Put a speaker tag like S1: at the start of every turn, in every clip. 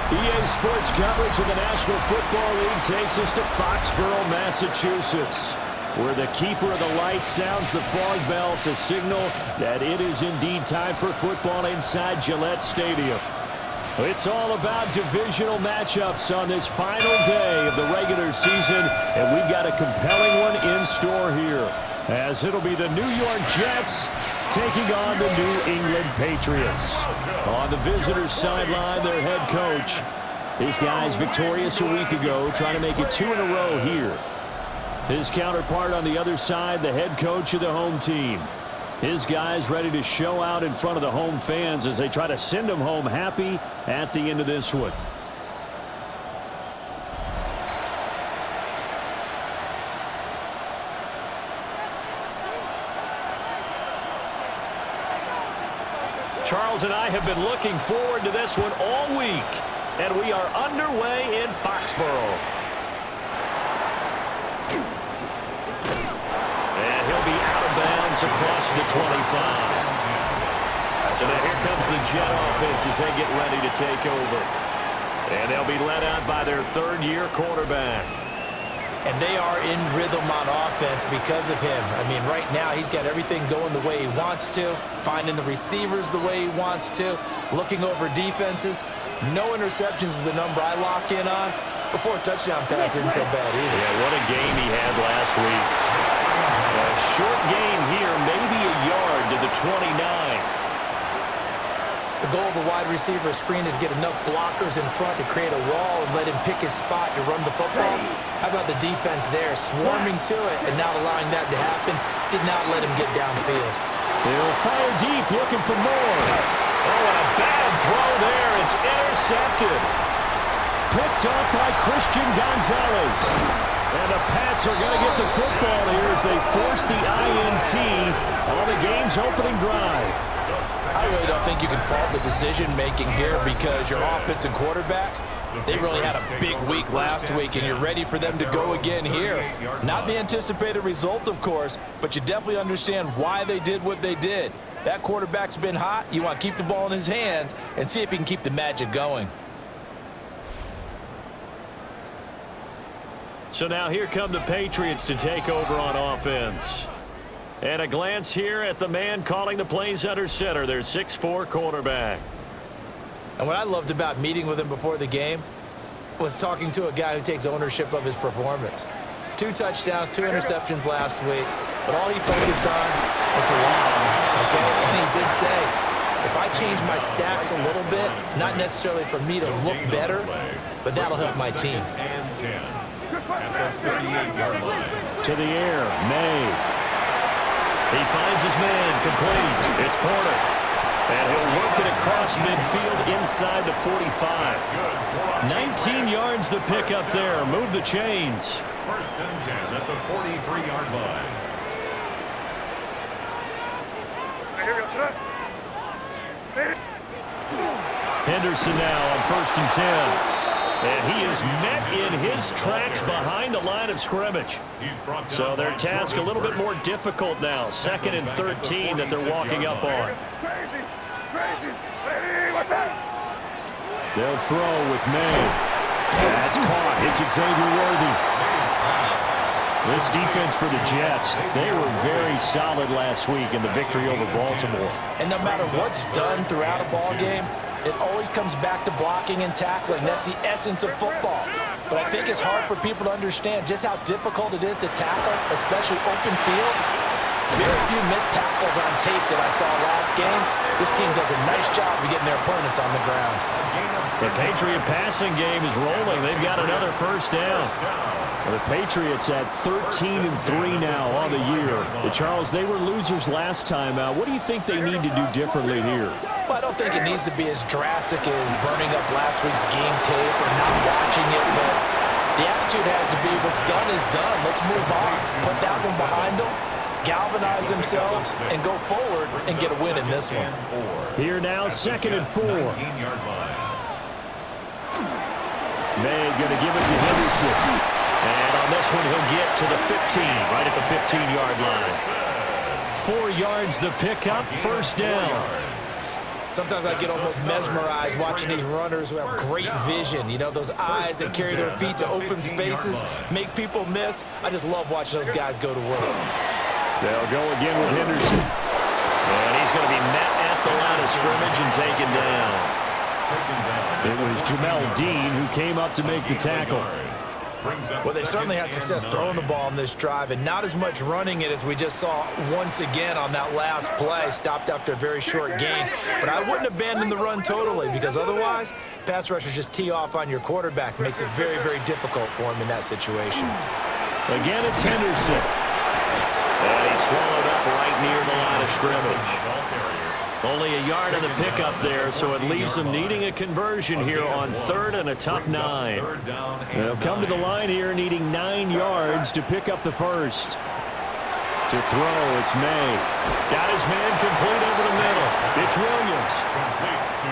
S1: EA Sports coverage of the National Football League takes us to Foxborough, Massachusetts, where the keeper of the light sounds the fog bell to signal that it is indeed time for football inside Gillette Stadium. It's all about divisional matchups on this final day of the regular season, and we've got a compelling one in store here, as it'll be the New York Jets taking on the New England Patriots. On the visitors' sideline, their head coach. His guys victorious a week ago, trying to make it 2 in a row here. His counterpart on the other side, the head coach of the home team. His guys ready to show out in front of the home fans as they try to send them home happy at the end of this one. Charles and I have been looking forward to this one all week, and we are underway in Foxborough. And he'll be out of bounds across the 25. So now here comes the Jet offense as they get ready to take over. And they'll be led out by their third-year quarterback.
S2: And they are in rhythm on offense because of him. I mean, right now he's got everything going the way he wants to, finding the receivers the way he wants to, looking over defenses. No interceptions is the number I lock in on. Before a touchdown pass isn't so bad either.
S1: Yeah, what a game he had last week. A short gain here, maybe a yard to the 29.
S2: The goal of a wide receiver screen is get enough blockers in front to create a wall and let him pick his spot to run the football. How about the defense there, swarming to it and not allowing that to happen? Did not let him get downfield.
S1: They'll fire deep, looking for more. Oh, and a bad throw there. It's intercepted. Picked up by Christian Gonzalez. And the Pats are going to get the football here as they force the INT on the game's opening drive.
S2: I really don't think you can fault the decision-making here because your offensive quarterback, they really had a big week last week, and you're ready for them to go again here. Not the anticipated result, of course, but you definitely understand why they did what they did. That quarterback's been hot. You want to keep the ball in his hands and see if he can keep the magic going.
S1: So now here come the Patriots to take over on offense. And a glance here at the man calling the plays under center, their 6'4" quarterback.
S2: And what I loved about meeting with him before the game was talking to a guy who takes ownership of his performance. 2 touchdowns, 2 interceptions last week, but all he focused on was the loss, okay? And he did say, if I change my stats a little bit, not necessarily for me to look better, but that'll help my team.
S1: To the air, May. He finds his man, complete. It's Porter. And he'll work it across midfield inside the 45. 19 yards the pick up there. Move the chains.
S3: 1st and 10 at the 43-yard line.
S1: Henderson now on 1st and 10. And he is met in his tracks behind the line of scrimmage. So their task a little bit more difficult now. 2nd and 13 that they're walking up on. They'll throw with May. That's caught. It's Xavier Worthy. This defense for the Jets, they were very solid last week in the victory over Baltimore.
S2: And no matter what's done throughout a ball game, it always comes back to blocking and tackling. That's the essence of football. But I think it's hard for people to understand just how difficult it is to tackle, especially open field. Very few missed tackles on tape that I saw last game. This team does a nice job of getting their opponents on the ground.
S1: The Patriot passing game is rolling. They've got another 1st down. The Patriots at 13-3 now on the year. Charles, they were losers last time out. What do you think they need to do differently here?
S2: Well, I don't think it needs to be as drastic as burning up last week's game tape or not watching it, but the attitude has to be what's done is done. Let's move on. Put that one behind them, galvanize themselves, and go forward and get a win in this one.
S1: Here now, 2nd and 4. May going to give it to Henderson. And on this one, he'll get to the 15, right at the 15-yard line. 4 yards the pickup, 1st down.
S2: Sometimes I get almost mesmerized watching these runners who have great vision. You know, those eyes that carry their feet to open spaces, make people miss. I just love watching those guys go to work.
S1: They'll go again with Henderson. And he's going to be met at the line of scrimmage and taken down. It was Jamel Dean who came up to make the tackle.
S2: Well, they certainly had success throwing the ball on this drive, and not as much running it as we just saw once again on that last play. Stopped after a very short gain. But I wouldn't abandon the run totally, because otherwise, pass rushers just tee off on your quarterback. Makes it very, very difficult for him in that situation.
S1: Again, it's Henderson. And he's swallowed up right near the line of scrimmage. Only a yard of the pickup there, so it leaves him needing a conversion here on 3rd and a tough 9. They'll come to the line here needing 9 yards to pick up the first. To throw, it's May. Got his man complete over the middle. It's Williams.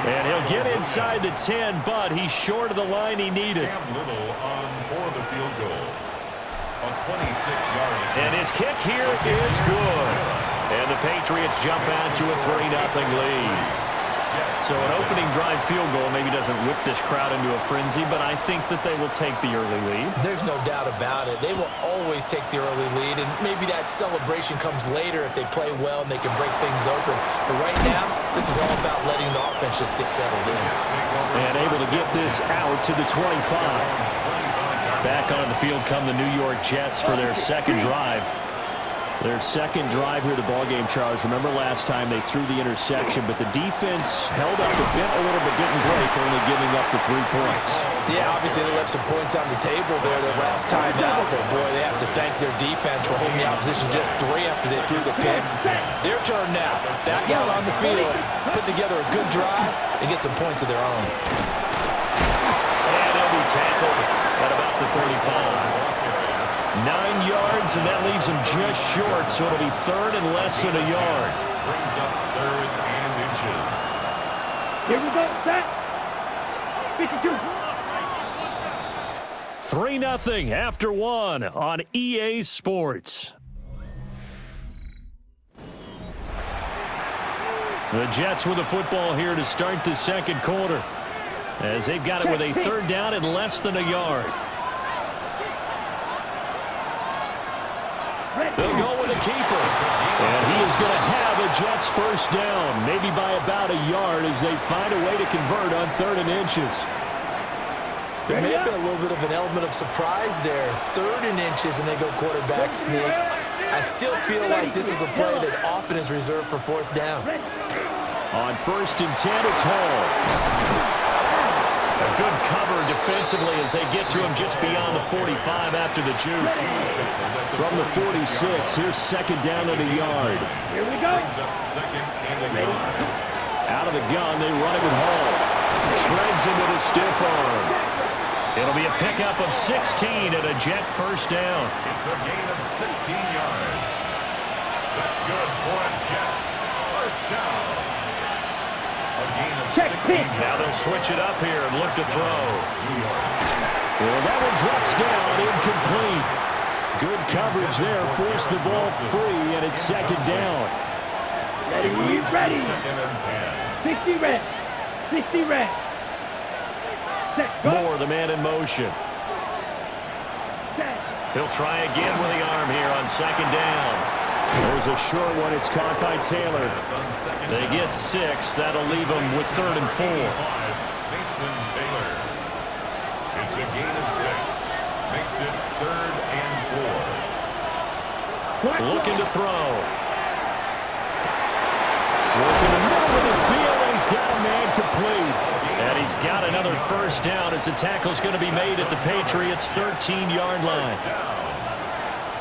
S1: And he'll get inside the 10, but he's short of the line he needed.
S3: For the field goal. A 26-yard.
S1: And his kick here is good. And the Patriots jump out to a 3-0 lead. So an opening drive field goal maybe doesn't whip this crowd into a frenzy, but I think that they will take the early lead.
S2: There's no doubt about it. They will always take the early lead, and maybe that celebration comes later if they play well and they can break things open. But right now, this is all about letting the offense just get settled in.
S1: And able to get this out to the 25. Back on the field come the New York Jets for their second drive. Their second drive here to ballgame, Charles. Remember last time they threw the interception, but the defense held up a bit, a little bit, didn't break, only giving up the 3 points.
S2: Yeah, obviously they left some points on the table there the last time out, but boy, they have to thank their defense for holding the opposition just 3 after they threw the pick. Their turn now. Back out on the field, put together a good drive, and get some points of their own.
S1: And they'll be tackled at about the 35. 9 yards, and that leaves him just short, so it'll be 3rd and less than a yard.
S3: Brings up 3rd and inches.
S4: Here we go, set. 52.
S1: 3-0 after 1 on EA Sports. The Jets with the football here to start the second quarter, as they've got it with a 3rd down and less than a yard. They'll go with a keeper. And he is going to have a Jets first down, maybe by about a yard as they find a way to convert on 3rd and inches.
S2: There may have been a little bit of an element of surprise there. 3rd and inches, and they go quarterback sneak. I still feel like this is a play that often is reserved for 4th down.
S1: On 1st and 10, it's Hall. A good cover defensively as they get to him just beyond the 45 after the juke. From the 46, here's 2nd down and a yard.
S4: Here we go.
S1: Out of the gun, they run it with Hall. Shreds him with a stiff arm. It'll be a pickup of 16 and a Jet first down.
S3: It's a gain of 16 yards. That's good for a Jets first down. A gain of 16.
S1: Now they'll switch it up here and look to throw. Well, that one drops down, incomplete. Good coverage there, forced the ball free, and it's 2nd down.
S4: Ready, ready.
S3: 2nd and 10.
S4: 60 red. 60 red. Set, go.
S1: Moore, the man in motion.
S4: Set.
S1: He'll try again with the arm here on 2nd down. There's a short one. It's caught by Taylor. They get 6. That'll leave them with 3rd and 4.
S3: Mason Taylor. It's a gain of 6. Makes it 3rd and 4.
S1: Looking to throw. Working the middle of the field, and he's got a man complete. And he's got another first down as the tackle's going to be made at the Patriots' 13-yard line.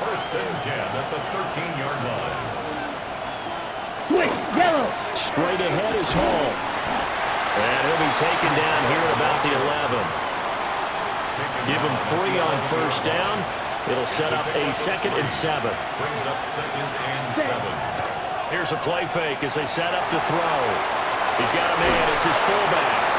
S3: 1st and 10 at the 13-yard line.
S4: Quick, yellow.
S1: Straight ahead is Hall. And he'll be taken down here at about the 11. Give him 3 on first down. It'll set up a 2nd and 7.
S3: Brings up 2nd and 7.
S1: Here's a play fake as they set up to throw. He's got a man. It's his fullback.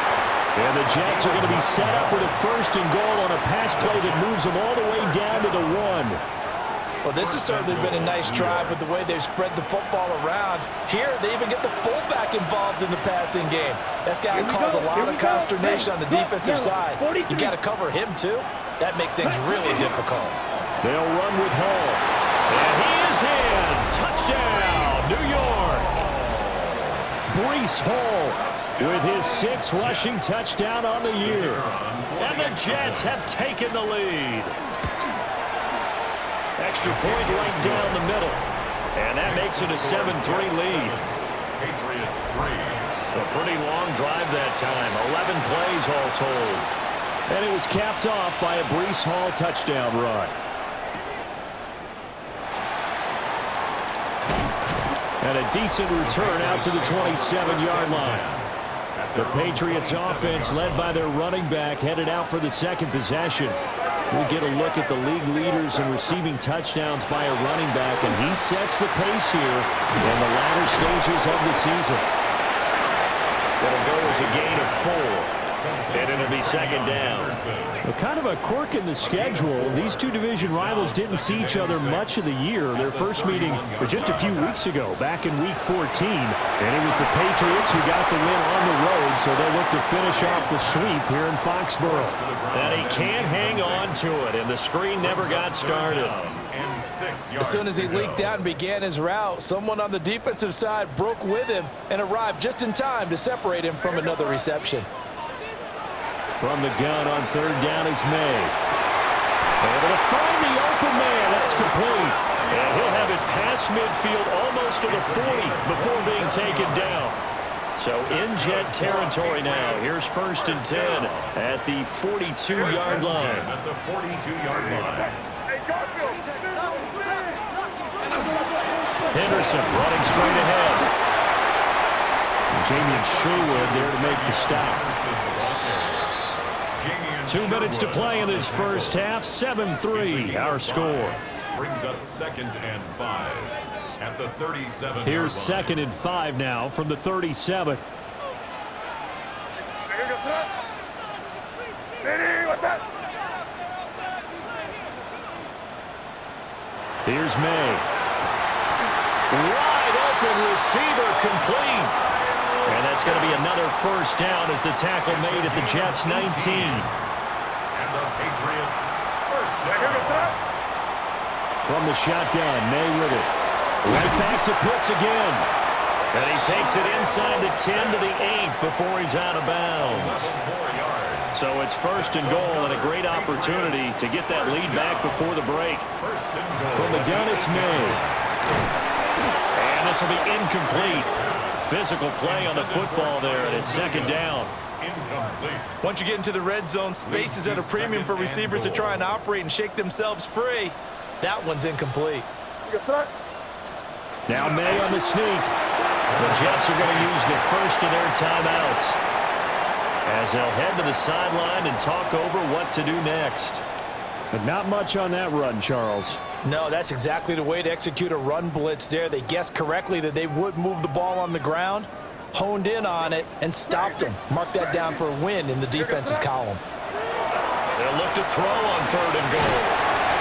S1: And the Jets are going to be set up with a 1st and goal on a pass play that moves them all the way down to the 1.
S2: Well, this has certainly been a nice drive with the way they've spread the football around. Here, they even get the fullback involved in the passing game. That's got to cause a lot of consternation on the defensive side. You got to cover him, too. That makes things really difficult.
S1: They'll run with Hall. And he is in. Touchdown, New York. Breece Hall with his 6th rushing touchdown on the year. And the Jets have taken the lead. Extra point right down the middle. And that makes it a 7-3 lead.
S3: Patriots 3.
S1: A pretty long drive that time. 11 plays all told. And it was capped off by a Breece Hall touchdown run. And a decent return out to the 27-yard line. The Patriots offense, led by their running back, headed out for the second possession. We'll get a look at the league leaders in receiving touchdowns by a running back, and he sets the pace here in the latter stages of the season. It'll go as a gain of 4, and it'll be second down. Well, kind of a quirk in the schedule. These two division rivals didn't see each other much of the year. Their first meeting was just a few weeks ago, back in Week 14, and it was the Patriots who got the win on the road, so they'll look to finish off the sweep here in Foxborough. And he can't hang on to it, and the screen never got started.
S2: As soon as he leaked out and began his route, someone on the defensive side broke with him and arrived just in time to separate him from another reception.
S1: From the gun on third down is May. Able to find the open man. That's complete. And he'll have it past midfield almost to the 40 before being taken down. So in Jet territory now. Here's 1st and 10 at the 42-yard line.
S3: At the 42-yard line.
S1: Henderson running straight ahead. Jamian Sherwood there to make the stop. 2 minutes to play in this first half. 7-3 our score.
S3: Brings up 2nd and 5 at the 37.
S1: Here's 2nd and 5 now from the 37. Here's May. Wide open receiver, complete. And that's going to be another first down as the tackle made at the Jets' 19.
S3: And the Patriots first down.
S1: From the shotgun, May with it. Right back to Pitts again. And he takes it inside the 10 to the 8 before he's out of bounds. So it's 1st and goal, and a great opportunity to get that lead back before the break. From the gun, it's May. And this will be incomplete. Physical play on the football there, and it's 2nd down.
S2: Once you get into the red zone, space is at a premium for receivers to try and operate and shake themselves free. That one's incomplete.
S1: Now May on the sneak. The Jets are going to use the first of their timeouts as they'll head to the sideline and talk over what to do next. But not much on that run, Charles.
S2: No, that's exactly the way to execute a run blitz there. They guessed correctly that they would move the ball on the ground, honed in on it, and stopped them. Mark that down for a win in the defense's column.
S1: They'll look to throw on 3rd and goal.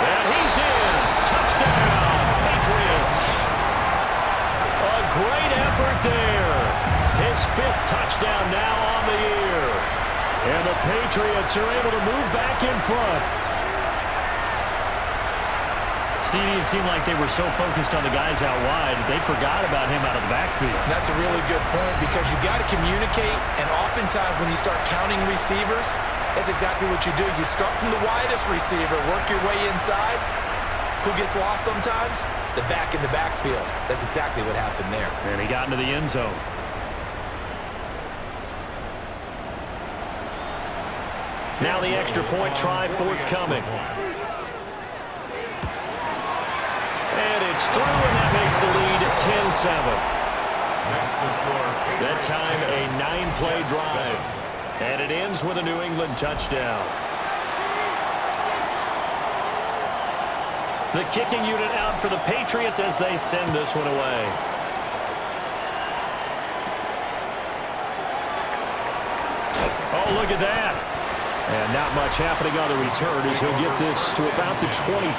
S1: And he's in. Touchdown, Patriots. A great effort there. His 5th touchdown now on the year. And the Patriots are able to move back in front. It seemed like they were so focused on the guys out wide, they forgot about him out of the backfield.
S2: That's a really good point because you got to communicate, and oftentimes when you start counting receivers, that's exactly what you do. You start from the widest receiver, work your way inside. Who gets lost sometimes? The back in the backfield. That's exactly what happened there.
S1: And he got into the end zone. Now the extra point try forthcoming. And it's through, and that makes the lead 10-7. That time a 9-play drive. And it ends with a New England touchdown. The kicking unit out for the Patriots as they send this one away. Oh, look at that. And not much happening on the return as he'll get this to about the 23.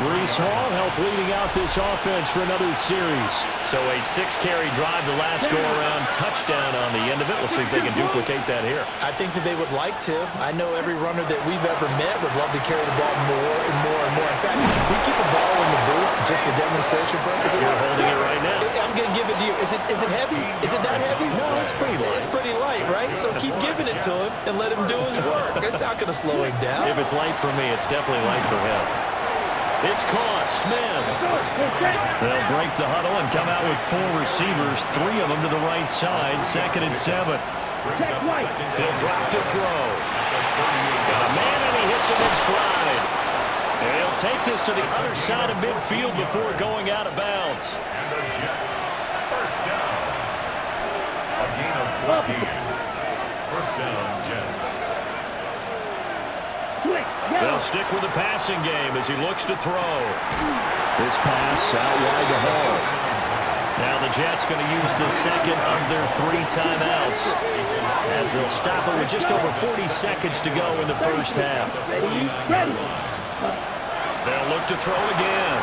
S1: Brees Hall helped leading out this offense for another series.
S5: So a 6-carry drive the last go-around, touchdown on the end of it. We'll see if they can duplicate that here.
S2: I think that they would like to. I know every runner that we've ever met would love to carry the ball more and more and more. In fact, we keep a ball in the booth just for demonstration purposes.
S5: You're holding it right now.
S2: I'm going to give it to you. Is it heavy? Is it that heavy?
S5: No, it's pretty light.
S2: It's pretty light, right? So keep giving it to him and let him do his work. It's not going to slow him down.
S5: If it's light for me, it's definitely light for him. It's caught. Smith. They'll break the huddle and come out with 4 receivers, 3 of them to the right side, 2nd and 7. He'll drop to throw. Got a man, and he hits him in stride. And he'll take this to the other side of midfield before going out of bounds.
S3: And the Jets, first down. A gain of 14. First down, Jets.
S1: They'll stick with the passing game as he looks to throw. This pass out wide to Hall. Now the Jets going to use the second of their 3 timeouts as they'll stop it with just over 40 seconds to go in the first half. They'll look to throw again.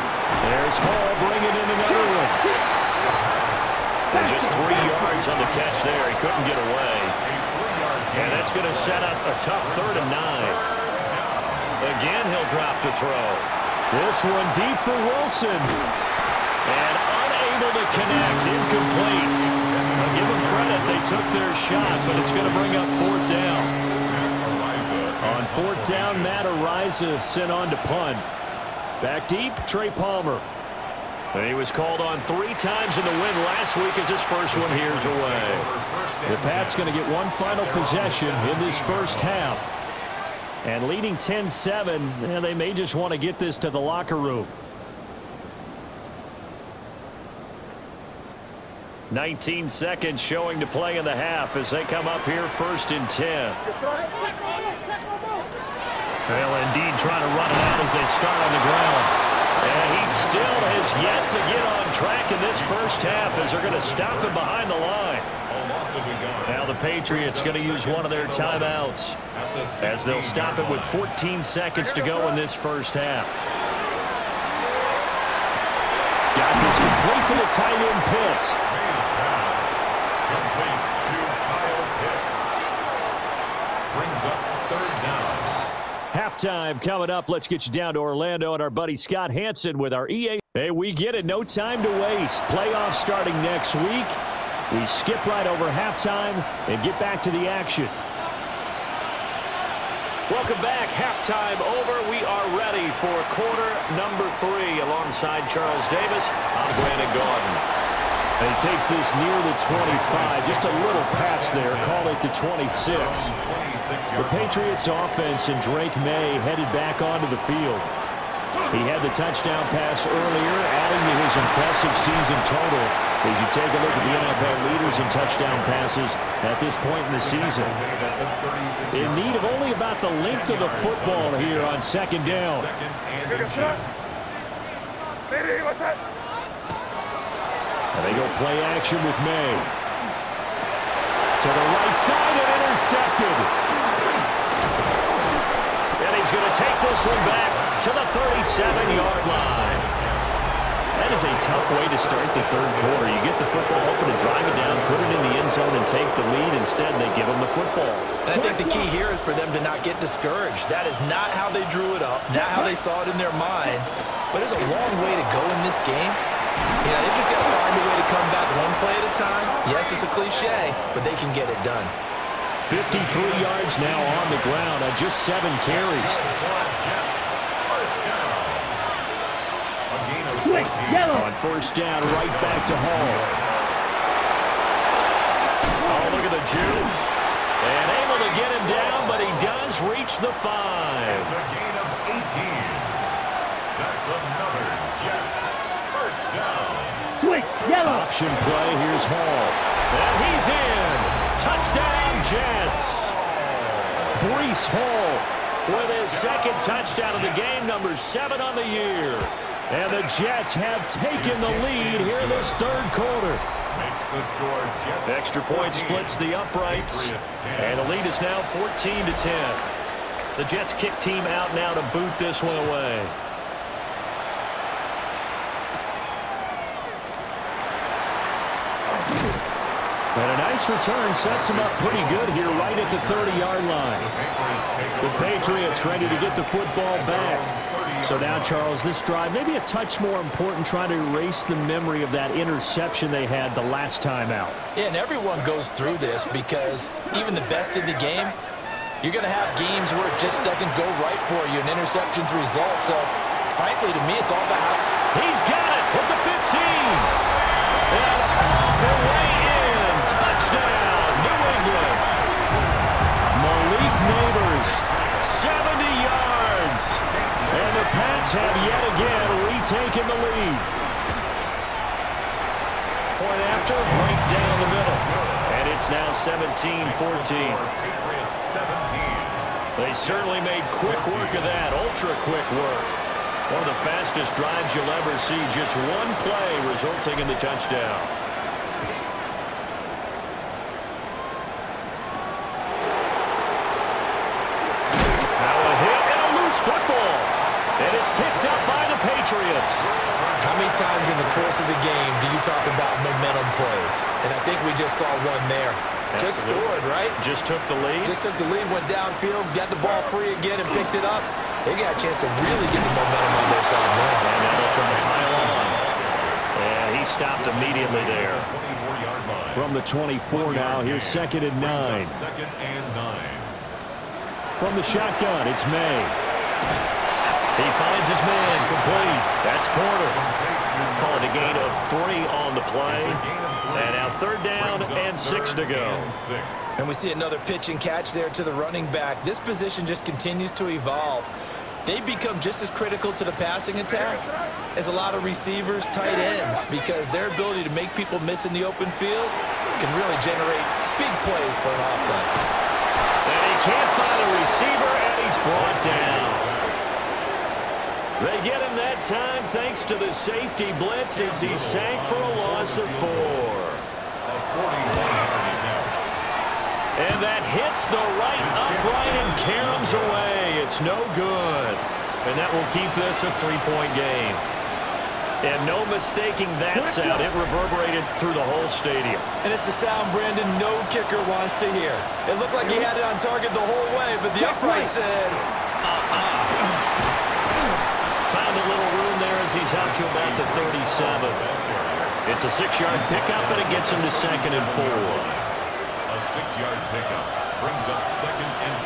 S1: There's Hall bringing in another one. And just 3 yards on the catch there. He couldn't get away. And that's going to set up a tough 3rd and 9. Again, he'll drop to throw. This one deep for Wilson. And unable to connect. Incomplete. I'll give them credit. They took their shot, but it's going to bring up 4th down. On 4th down, Matt Ariza sent on to punt. Back deep, Trey Palmer. And he was called on 3 times in the win last week as his first one here's away. The Pats going to get one final possession in this first half. And leading 10-7, they may just want to get this to the locker room. 19 seconds showing to play in the half as they come up here 1st and 10. They'll indeed try to run it out as they start on the ground. And he still has yet to get on track in this first half as they're going to stop him behind the line. Now the Patriots going to use one of their timeouts as they'll stop it with 14 seconds to go in this first half. Got this complete to the tight end Pitts.
S3: Complete to Kyle Pitts. Brings up 3rd down.
S1: Halftime coming up. Let's get you down to Orlando and our buddy Scott Hansen with our EA. Hey, we get it. No time to waste. Playoffs starting next week. We skip right over halftime and get back to the action. Welcome back. Halftime over. We are ready for quarter number 3 alongside Charles Davis. I'm Brandon Gaudin. And he takes this near the 25. Just a little pass there. Call it the 26. The Patriots offense and Drake May headed back onto the field. He had the touchdown pass earlier, adding to his impressive season total as you take a look at the NFL leaders in touchdown passes at this point in the season. In need of only about the length of the football here on 2nd down. And they go play action with May. To the right side and intercepted. And he's going to take this one back to the 37-yard line. That is a tough way to start the 3rd quarter. You get the football open and drive it down, put it in the end zone, and take the lead. Instead, they give them the football.
S2: And I think the key here is for them to not get discouraged. That is not how they drew it up, not how they saw it in their minds. But there's a long way to go in this game. You know, they've just got to find a way to come back one play at a time. Yes, it's a cliche, but they can get it done.
S1: 53 yards now on the ground on just 7 carries. On 1st down, right back to Hall. Oh, look at the juke. And able to get him down, but he does reach the 5.
S3: It's a gain of 18. That's another Jets first down.
S1: Option play, here's Hall. And he's in. Touchdown, Jets. Brees Hall with his 2nd touchdown of the game, number 7 on the year. And the Jets have taken the lead here in this 3rd quarter.
S3: Makes the score Jets.
S1: Extra point splits the uprights. And the lead is now 14-10. The Jets kick team out now to boot this one away. nice return sets him up pretty good here right at the 30-yard line. The Patriots ready to get the football back. So now, Charles, this drive maybe a touch more important, trying to erase the memory of that interception they had the last time out.
S2: Yeah, and everyone goes through this because even the best in the game, you're going to have games where it just doesn't go right for you, and interceptions result. So, frankly, to me, it's all about
S1: he's got it with the 15. And all the way in. Touchdown, New England. Malik Neighbors, 70 yards. And the Pats have yet again retaken the lead. Point after, right down the middle. And it's now 17-14. They certainly made quick work of that, ultra-quick work. One of the fastest drives you'll ever see, just one play resulting in the touchdown. Now a hit and a loose football. And it's picked up by the Patriots.
S2: how many times in the course of the game do you talk about momentum plays? And I think we just saw one there. Just scored, right?
S1: Just took the lead.
S2: Just took the lead, went downfield, got the ball free again and picked it up. They got a chance to really get the momentum on their side now.
S1: And now they'll try to pile on. And he stopped immediately there. From the 24 now, here's 2nd and 9. From the shotgun, it's May. He finds his man, complete. That's Porter. Call it a gain of 3 on the play. And now 3rd down and 6 to go.
S2: And we see another pitch and catch there to the running back. This position just continues to evolve. They become just as critical to the passing attack as a lot of receivers, tight ends, because their ability to make people miss in the open field can really generate big plays for an offense.
S1: And he can't find a receiver, and he's brought down. They get him that time thanks to the safety blitz as he sank for a loss of 4. And that hits the right upright and caroms away. It's no good. And that will keep this a 3-point game. And no mistaking that sound. It reverberated through the whole stadium.
S2: And it's the sound Brandon no kicker wants to hear. It looked like he had it on target the whole way, but the upright said,
S1: Found a little room there as he's out to about the 37. It's a 6-yard pickup, and it gets him to 2nd and 4.
S3: A 6-yard pickup brings up 2nd and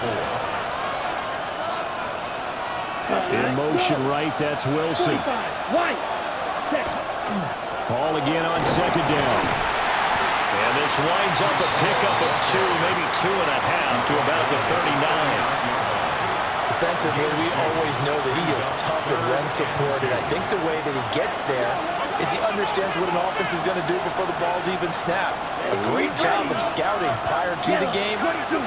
S3: 4.
S1: In motion right, that's Wilson. Ball again on 2nd down. And this winds up a pickup of 2, maybe 2.5 to about the 39.
S2: Defensively, we always know that he is tough and run support, and I think the way that he gets there is he understands what an offense is going to do before the ball's even snapped. A great job of scouting prior to the game,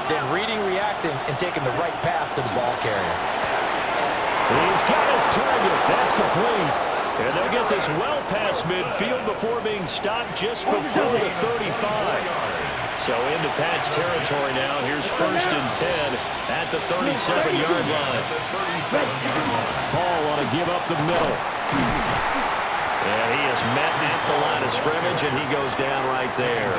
S2: then reading, reacting, and taking the right path to the ball carrier.
S1: He's got his target. That's complete. And they'll get this well past midfield before being stopped just before the 35. So into Pat's territory now. Here's 1st and 10 at the 37-yard line. Ball want to give up the middle. And he is met at the line of scrimmage, and he goes down right there.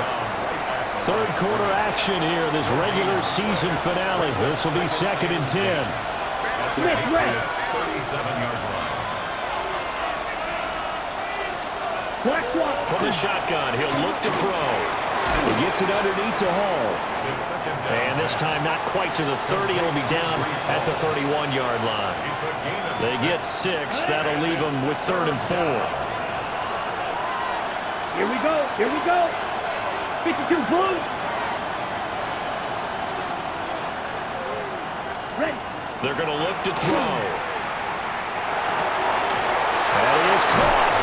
S1: 3rd quarter action here, this regular season finale. This will be 2nd and 10. From the shotgun, he'll look to throw. He gets it underneath to Hall. And this time not quite to the 30. It'll be down at the 31-yard line. They get 6. That'll leave them with 3rd and 4.
S4: Here we go. Here we go. 52 Blues. Ready.
S5: They're going to look to throw.
S1: That is caught.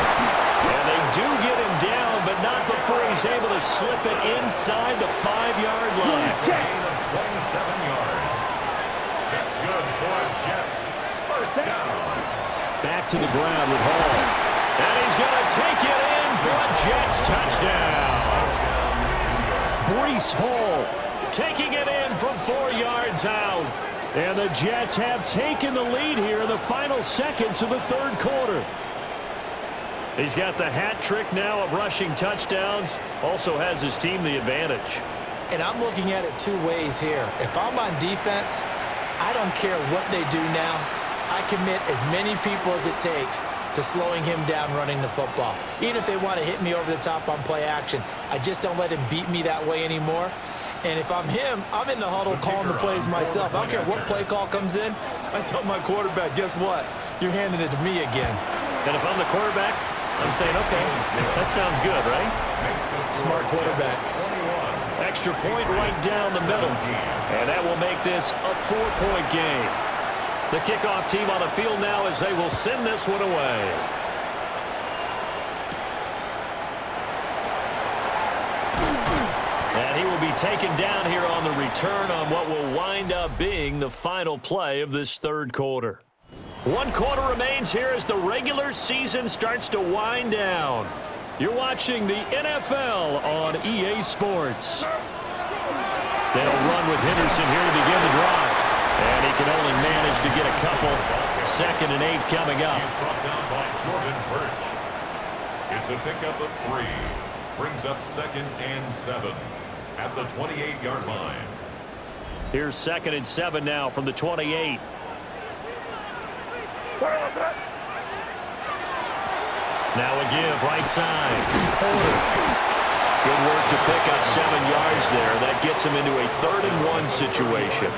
S1: And they do get him down, but not before he's able to slip it inside the 5-yard line.
S3: It's a gain of 27 yards. That's good for Jets. 1st down.
S1: Back to the ground with Hall. And he's going to take it in for a Jets touchdown. Breece Hall taking it in from 4 yards out. And the Jets have taken the lead here in the final seconds of the 3rd quarter. He's got the hat trick now of rushing touchdowns. Also has his team the advantage.
S2: And I'm looking at it two ways here. If I'm on defense, I don't care what they do now. I commit as many people as it takes to slowing him down running the football. Even if they want to hit me over the top on play action, I just don't let him beat me that way anymore. And if I'm him, I'm in the huddle calling the plays myself. I don't care what play call comes in. I tell my quarterback, guess what? You're handing it to me again.
S5: And if I'm the quarterback, I'm saying, okay, that sounds good, right?
S2: Smart quarterback.
S1: Extra point right down the middle. And that will make this a 4-point game. The kickoff team on the field now as they will send this one away. And he will be taken down here on the return on what will wind up being the final play of this third quarter. 1 quarter remains here as the regular season starts to wind down. You're watching the NFL on EA Sports. They'll run with Henderson here to begin the drive. And he can only manage to get a couple. 2nd and 8 coming up.
S3: He's brought down by Jordan Birch. It's a pickup of 3. Brings up 2nd and 7 at the 28-yard line.
S1: Here's 2nd and 7 now from the 28. Now a give right side. Porter. Good work to pick up 7 yards there. That gets him into a 3rd and 1 situation.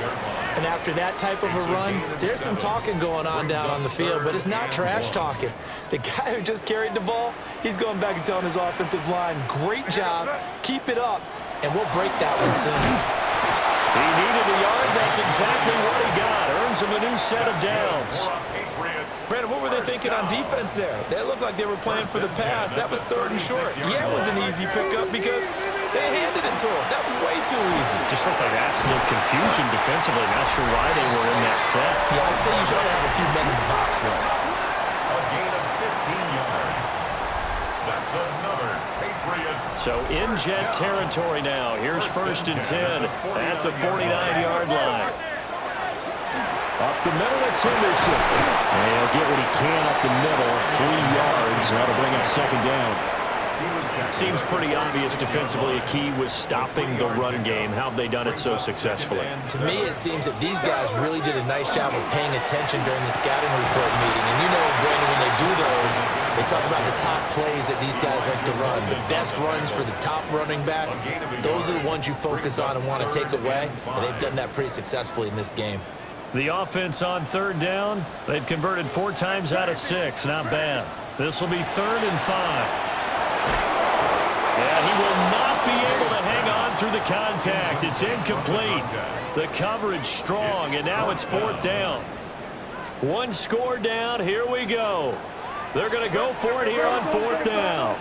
S2: And after that type of a run, there's some talking going on down on the field, but it's not trash talking. The guy who just carried the ball, he's going back and telling his offensive line, great job, keep it up, and we'll break that one soon.
S1: He needed a yard. That's exactly what he got. Earns him a new set of downs.
S2: Brandon, what were they thinking on defense there? They looked like they were playing for the pass. That was 3rd and short. Yeah, it was an easy pickup because they handed it to him. That was way too easy.
S1: Just looked like absolute confusion defensively. Not sure why they were in that set.
S2: Yeah, I'd say you should have a few men in the box there.
S3: A gain of 15 yards. That's another Patriots.
S1: So in Jet territory now. Here's 1st and 10 at the 49-yard line. Up the middle, it's Henderson. And he'll get what he can up the middle. 3 yards. That'll bring up 2nd down. Seems pretty obvious defensively a key was stopping the run game. How have they done it so successfully?
S2: To me, it seems that these guys really did a nice job of paying attention during the scouting report meeting. And you know, Brandon, when they do those, they talk about the top plays that these guys like to run. The best runs for the top running back, those are the ones you focus on and want to take away. And they've done that pretty successfully in this game.
S1: The offense on 3rd down, they've converted 4 times out of 6. Not bad. This will be 3rd and 5. And he will not be able to hang on through the contact. It's incomplete. The coverage strong, and now it's 4th down. 1 score down. Here we go. They're going to go for it here on 4th down.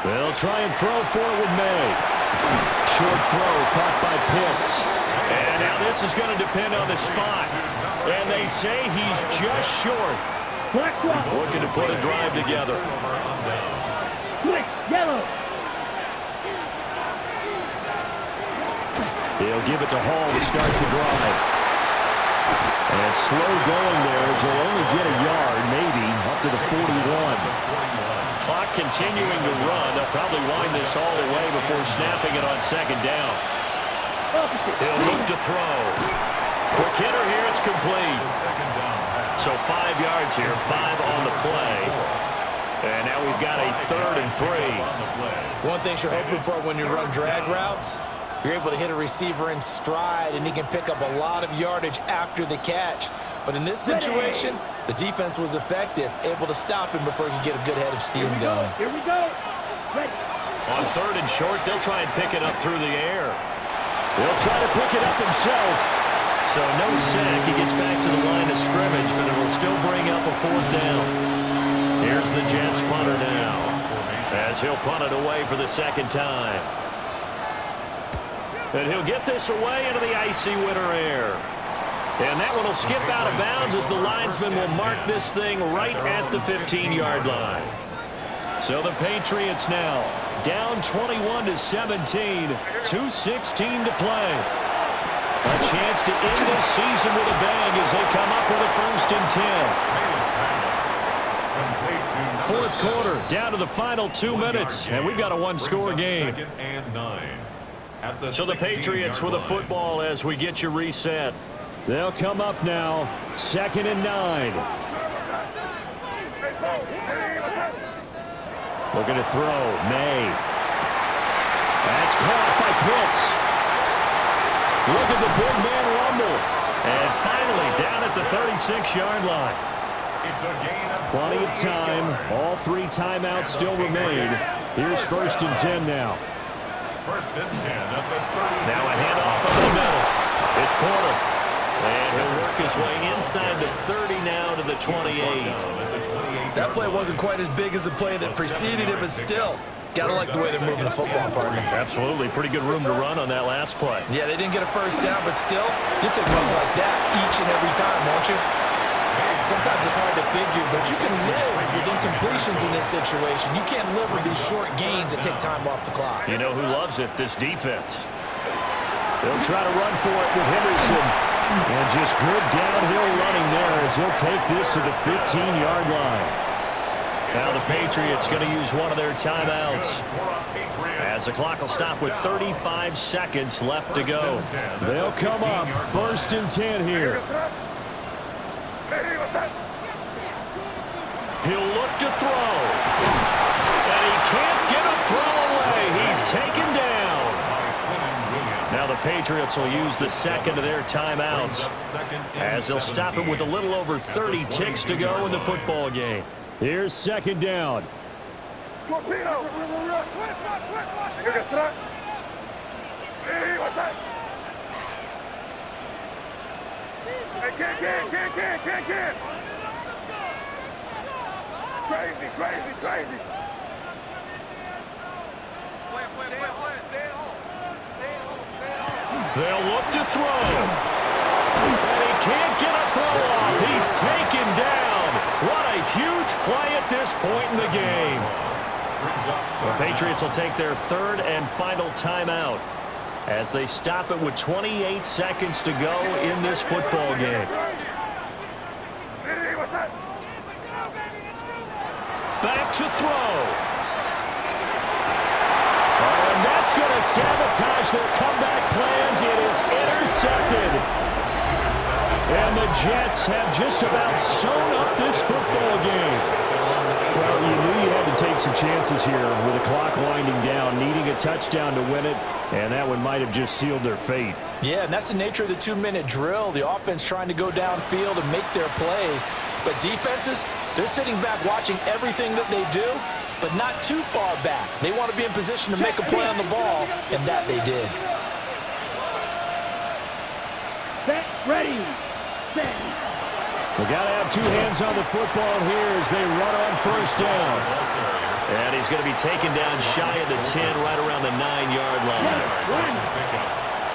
S1: They'll try and throw for it with May. Short throw caught by Pitts. And now this is going to depend on the spot. And they say he's just short. Looking to put a drive together.
S4: Yellow.
S1: He'll give it to Hall to start the drive. And slow going there as he'll only get a yard, maybe, up to the 41. Clock continuing to run. They'll probably wind this all the way before snapping it on 2nd down. He'll look to throw. Quick hitter here, it's complete. So 5 yards here, 5 on the play. And now we've got a 3rd and 3.
S2: One thing you're hoping for when you run drag routes, you're able to hit a receiver in stride, and he can pick up a lot of yardage after the catch. But in this situation, the defense was effective, able to stop him before he could get a good head of steam going.
S4: Here we go. Ready.
S1: On 3rd and short, they'll try and pick it up through the air. He'll try to pick it up himself. So no sack. He gets back to the line of scrimmage, but it will still bring up a 4th down. Here's the Jets punter now, as he'll punt it away for the 2nd time. And he'll get this away into the icy winter air. And that one will skip out of bounds as the linesman will mark this thing right at the 15-yard line. So the Patriots now down 21-17, 2:16 to play. A chance to end this season with a bang as they come up with a 1st and 10. 4th quarter, down to the final 2 minutes, and we've got a 1-score game.
S3: 2nd and 9. at the
S5: So the
S3: 16-yard
S5: Patriots with a
S3: line.
S5: football as we get you reset.
S1: They'll come up now, 2nd and 9. Looking to throw, May. That's caught by Pitts. Look at the big man rumble.
S5: And finally down at the 36-yard line.
S3: It's a gain of
S1: Plenty of
S3: 48
S1: time.
S3: yards.
S1: All 3 timeouts still remain. Here's 1st and 10 now.
S3: 1st and 10 at the 36.
S5: Now a handoff up the middle. It's Porter. And he'll work his way inside the 30 now to the 28.
S2: That play wasn't quite as big as the play that preceded it, but still, gotta like the way they're moving the football, partner.
S5: Absolutely. Pretty good room to run on that last play.
S2: Yeah, they didn't get a first down, but still, you take runs like that each and every time, won't you? Sometimes it's hard to figure, but you can live with incompletions in this situation. You can't live with these short gains that take time off the clock.
S5: You know who loves it? This defense.
S1: They'll try to run for it with Henderson. And just good downhill running there as he'll take this to the 15-yard line.
S5: Now the Patriots going to use one of their timeouts as the clock will stop with 35 seconds left to go.
S1: They'll come up 1st and 10 here.
S5: He'll look to throw. And he can't get a throw away. He's taken down. Now the Patriots will use the second of their timeouts as they'll stop it with a little over 30 ticks to go in the football game.
S1: Here's 2nd down.
S6: Crazy.
S5: They'll look to throw. And he can't get a throw off. He's taken down. What a huge play at this point in the game. The Patriots will take their 3rd and final timeout as they stop it with 28 seconds to go in this football game. Back to throw.
S1: And that's going to sabotage their comeback plans. It is intercepted. And the Jets have just about sewn up this football game. Well, you knew you had to take some chances here with the clock winding down, needing a touchdown to win it, and that one might have just sealed their fate.
S2: Yeah, and that's the nature of the 2-minute drill. The offense trying to go downfield and make their plays. But defenses, they're sitting back watching everything that they do, but not too far back. They want to be in position to make a play on the ball, and that they did.
S4: Set, ready, set.
S1: We got to have 2 hands on the football here as they run on 1st down.
S5: And he's going to be taken down shy of the 10, right around the 9-yard line.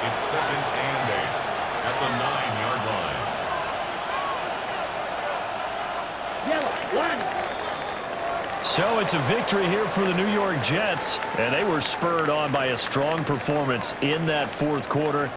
S3: It's 2nd and 8 at the 9-yard line.
S4: Yellow, 1.
S5: So it's a victory here for the New York Jets, and they were spurred on by a strong performance in that 4th quarter.